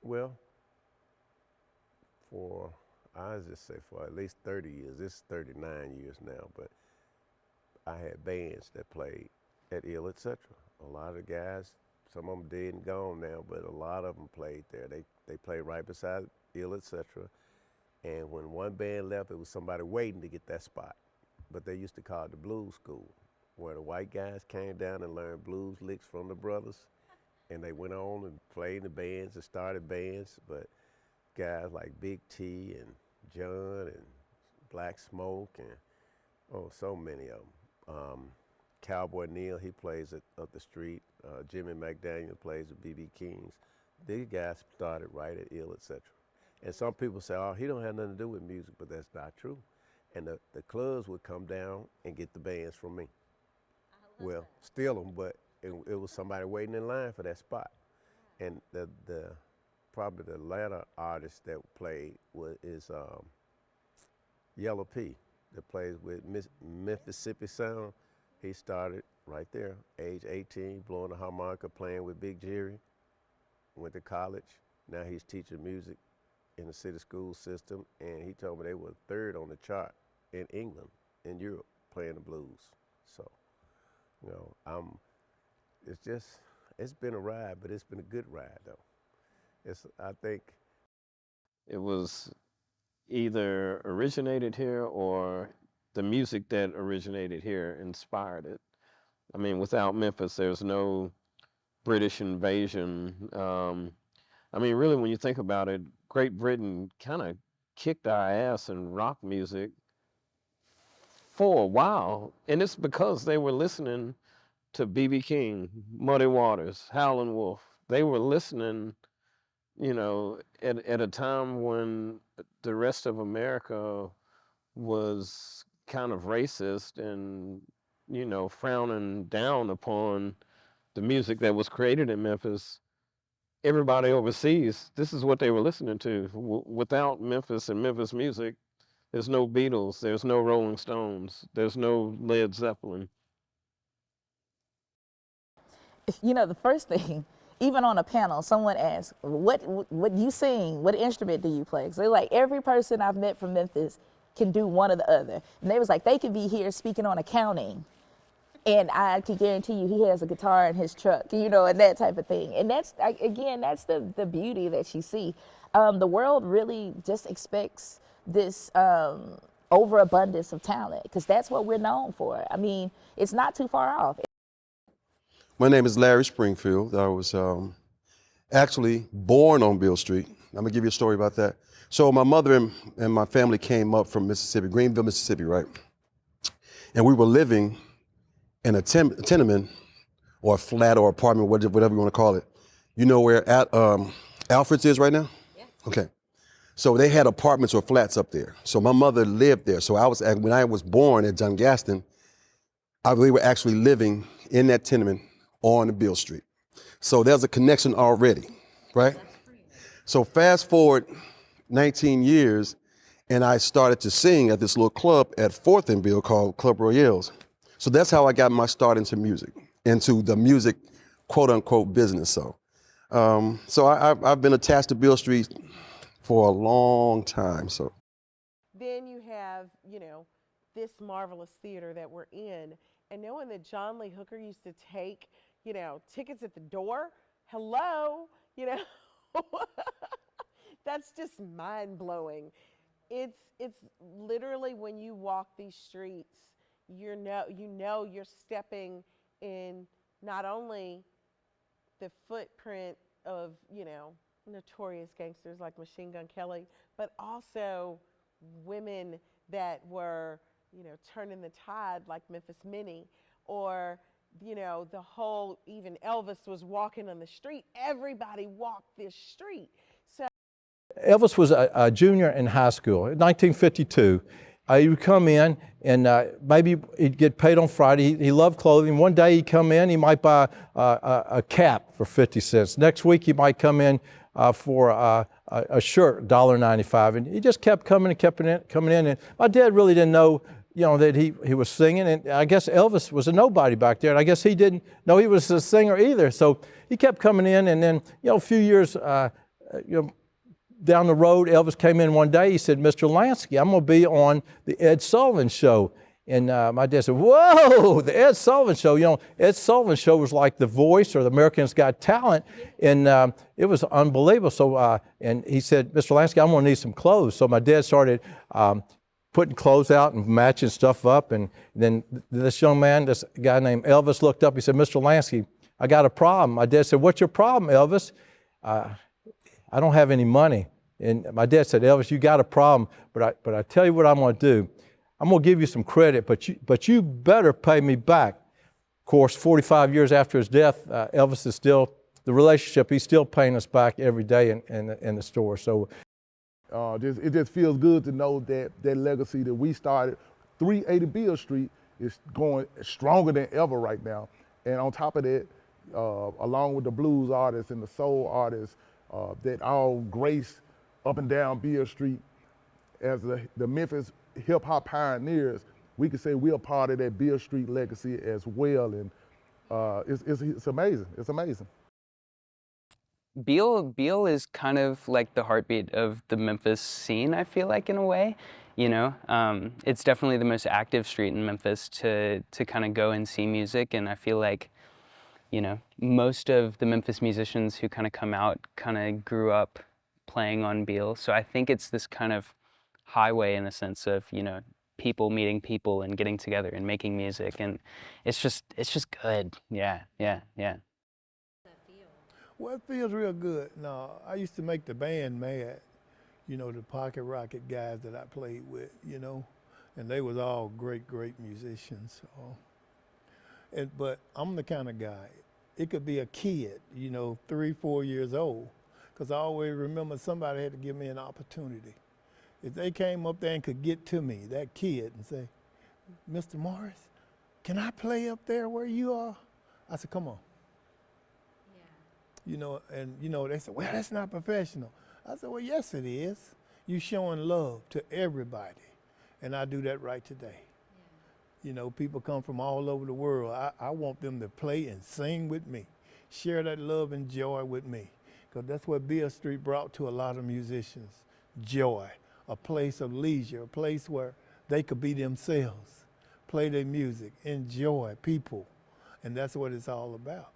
Well, for I just say for at least 30 years. It's 39 years now, but I had bands that played at Ill, etc. A lot of the guys, some of them dead and gone now, but a lot of them played there. They played right beside Ill, etc. And when one band left, it was somebody waiting to get that spot. But they used to call it the blues school, where the white guys came down and learned blues licks from the brothers, and they went on and played in the bands and started bands. But guys like Big T and John and Black Smoke and so many of them. Cowboy Neal, he plays up the street. Jimmy McDaniel plays at BB King's. These guys started right at Ill, etc. And some people say, oh, he don't have nothing to do with music, but that's not true. And the clubs would come down and get the bands from me. Well, steal them, but it was somebody waiting in line for that spot. And the probably the latter artist that played is Yellow P, that plays with Mississippi Sound. He started right there, age 18, blowing the harmonica, playing with Big Jerry. Went to college. Now he's teaching music in the city school system, and he told me they were third on the chart in England, in Europe, playing the blues. So, it's been a ride, but it's been a good ride though. I think It was either originated here or the music that originated here inspired it. I mean, without Memphis, there's no British invasion. I mean, really, when you think about it, Great Britain kind of kicked our ass in rock music for a while, and it's because they were listening to B.B. King, Muddy Waters, Howlin' Wolf. They were listening, at a time when the rest of America was kind of racist and, frowning down upon the music that was created in Memphis. Everybody overseas, this is what they were listening to. Without Memphis and Memphis music, there's no Beatles, there's no Rolling Stones, there's no Led Zeppelin. The first thing, even on a panel, someone asked, what you sing? What instrument do you play? So they're like, every person I've met from Memphis can do one or the other. And they was like, they could be here speaking on accounting, and I can guarantee you he has a guitar in his truck, and that type of thing. And that's, again, that's the beauty that you see. The world really just expects this overabundance of talent, because that's what we're known for. I mean, it's not too far off. My name is Larry Springfield. I was actually born on Beale Street. I'm gonna give you a story about that. So my mother and my family came up from Mississippi, Greenville, Mississippi, right? And we were living in a tenement or a flat or apartment, whatever you want to call it. You know where Alfred's is right now? Yeah. Okay. So they had apartments or flats up there. So my mother lived there. So when I was born at John Gaston, we were actually living in that tenement on Beale Street. So there's a connection already, right? So fast forward 19 years, and I started to sing at this little club at 4th and Beale called Club Royales. So that's how I got my start into the music, quote unquote, business. So I've been attached to Beale Street for a long time. So then you have, this marvelous theater that we're in, and knowing that John Lee Hooker used to take, tickets at the door. Hello, that's just mind blowing. It's literally, when you walk these streets, you're stepping in not only the footprint of, notorious gangsters like Machine Gun Kelly, but also women that were, turning the tide like Memphis Minnie, or, the whole, even Elvis was walking on the street. Everybody walked this street. So Elvis was a junior in high school in 1952. He would come in and maybe he'd get paid on Friday. He loved clothing. One day he'd come in, he might buy a cap for 50 cents. Next week he might come in for a shirt, $1.95. And he just kept coming in. And my dad really didn't know, that he was singing. And I guess Elvis was a nobody back there. And I guess he didn't know he was a singer either. So he kept coming in. And then, a few years down the road, Elvis came in one day. He said, "Mr. Lansky, I'm going to be on the Ed Sullivan Show." And my dad said, "Whoa, the Ed Sullivan Show." Ed Sullivan Show was like The Voice or the Americans Got Talent. And it was unbelievable. So, and he said, "Mr. Lansky, I'm going to need some clothes." So my dad started putting clothes out and matching stuff up. And then this young man, this guy named Elvis, looked up. He said, "Mr. Lansky, I got a problem." My dad said, "What's your problem, Elvis?" "I don't have any money." And my dad said, "Elvis, you got a problem, but I tell you what I'm going to do. I'm going to give you some credit, but you better pay me back." Of course, 45 years after his death, Elvis is still, the relationship, he's still paying us back every day in the store. So it just feels good to know that that legacy that we started, 380 Beale Street, is going stronger than ever right now. And on top of that, along with the blues artists and the soul artists that all grace up and down Beale Street as the Memphis hip hop pioneers, we could say we're a part of that Beale Street legacy as well. And it's amazing. It's amazing. Beale is kind of like the heartbeat of the Memphis scene, I feel like, in a way. It's definitely the most active street in Memphis to kind of go and see music, and I feel like, most of the Memphis musicians who kind of come out kind of grew up playing on Beale. So I think it's this kind of highway in the sense of, people meeting people and getting together and making music, and it's just good. Yeah. Well, it feels real good. No, I used to make the band mad, the Pocket Rocket guys that I played with, and they was all great musicians. But I'm the kind of guy, it could be a kid, 3, 4 years old, because I always remember somebody had to give me an opportunity. If they came up there and could get to me, that kid, and say, "Mr. Morris, can I play up there where you are?" I said, "Come on." Yeah. They said, "Well, that's not professional." I said, "Well, yes, it is. You showing love to everybody. And I do that right today. Yeah. People come from all over the world. I want them to play and sing with me, share that love and joy with me. Because that's what Beale Street brought to a lot of musicians, joy. A place of leisure, a place where they could be themselves, play their music, enjoy people, and that's what it's all about.